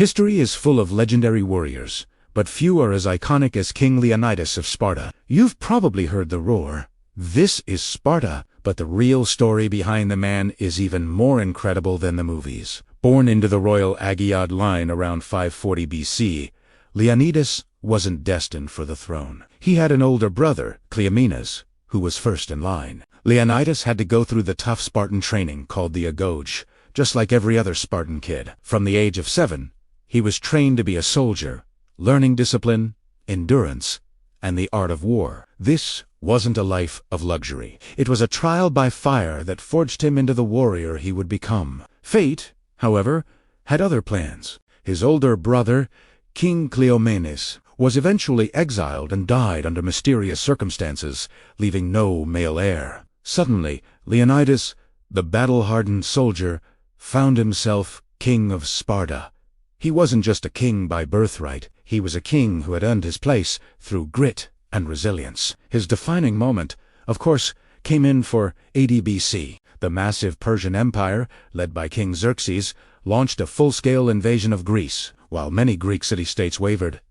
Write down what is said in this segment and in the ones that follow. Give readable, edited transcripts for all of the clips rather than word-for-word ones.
History is full of legendary warriors, but few are as iconic as King Leonidas of Sparta. You've probably heard the roar, "This is Sparta," but the real story behind the man is even more incredible than the movies. Born into the royal Agiad line around 540 BC, Leonidas wasn't destined for the throne. He had an older brother, Cleomenes, who was first in line. Leonidas had to go through the tough Spartan training called the agoge, just like every other Spartan kid. From the age of 7, he was trained to be a soldier, learning discipline, endurance, and the art of war. This wasn't a life of luxury. It was a trial by fire that forged him into the warrior he would become. Fate, however, had other plans. His older brother, King Cleomenes, was eventually exiled and died under mysterious circumstances, leaving no male heir. Suddenly, Leonidas, the battle-hardened soldier, found himself king of Sparta. He wasn't just a king by birthright, he was a king who had earned his place through grit and resilience. His defining moment, of course, came in 480 BC. The massive Persian Empire, led by King Xerxes, launched a full-scale invasion of Greece. While many Greek city-states wavered,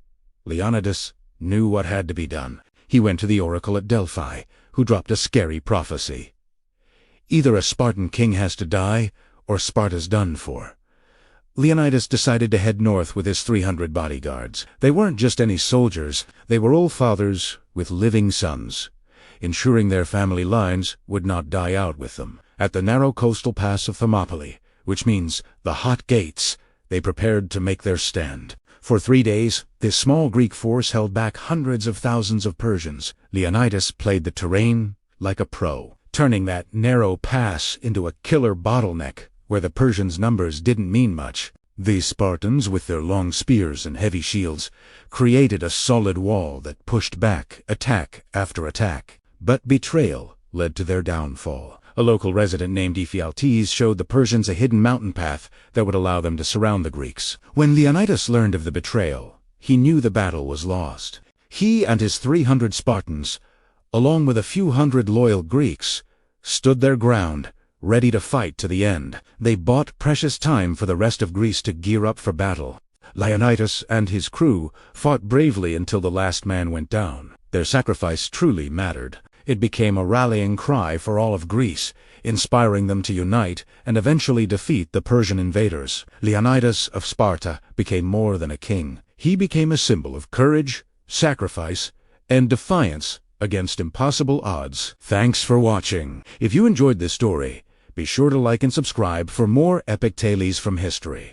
Leonidas knew what had to be done. He went to the oracle at Delphi, who dropped a scary prophecy. Either a Spartan king has to die, or Sparta's done for. Leonidas decided to head north with his 300 bodyguards. They weren't just any soldiers, they were all fathers with living sons, ensuring their family lines would not die out with them. At the narrow coastal pass of Thermopylae, which means the hot gates, they prepared to make their stand. For 3 days, this small Greek force held back hundreds of thousands of Persians. Leonidas played the terrain like a pro, turning that narrow pass into a killer bottleneck where the Persians' numbers didn't mean much. The Spartans, with their long spears and heavy shields, created a solid wall that pushed back attack after attack. But betrayal led to their downfall. A local resident named Ephialtes showed the Persians a hidden mountain path that would allow them to surround the Greeks. When Leonidas learned of the betrayal, he knew the battle was lost. He and his 300 Spartans, along with a few hundred loyal Greeks, stood their ground, ready to fight to the end. They bought precious time for the rest of Greece to gear up for battle. Leonidas and his crew fought bravely until the last man went down. Their sacrifice truly mattered. It became a rallying cry for all of Greece, inspiring them to unite and eventually defeat the Persian invaders. Leonidas of Sparta became more than a king. He became a symbol of courage, sacrifice, and defiance against impossible odds. Thanks for watching. If you enjoyed this story, be sure to like and subscribe for more epic tales from history.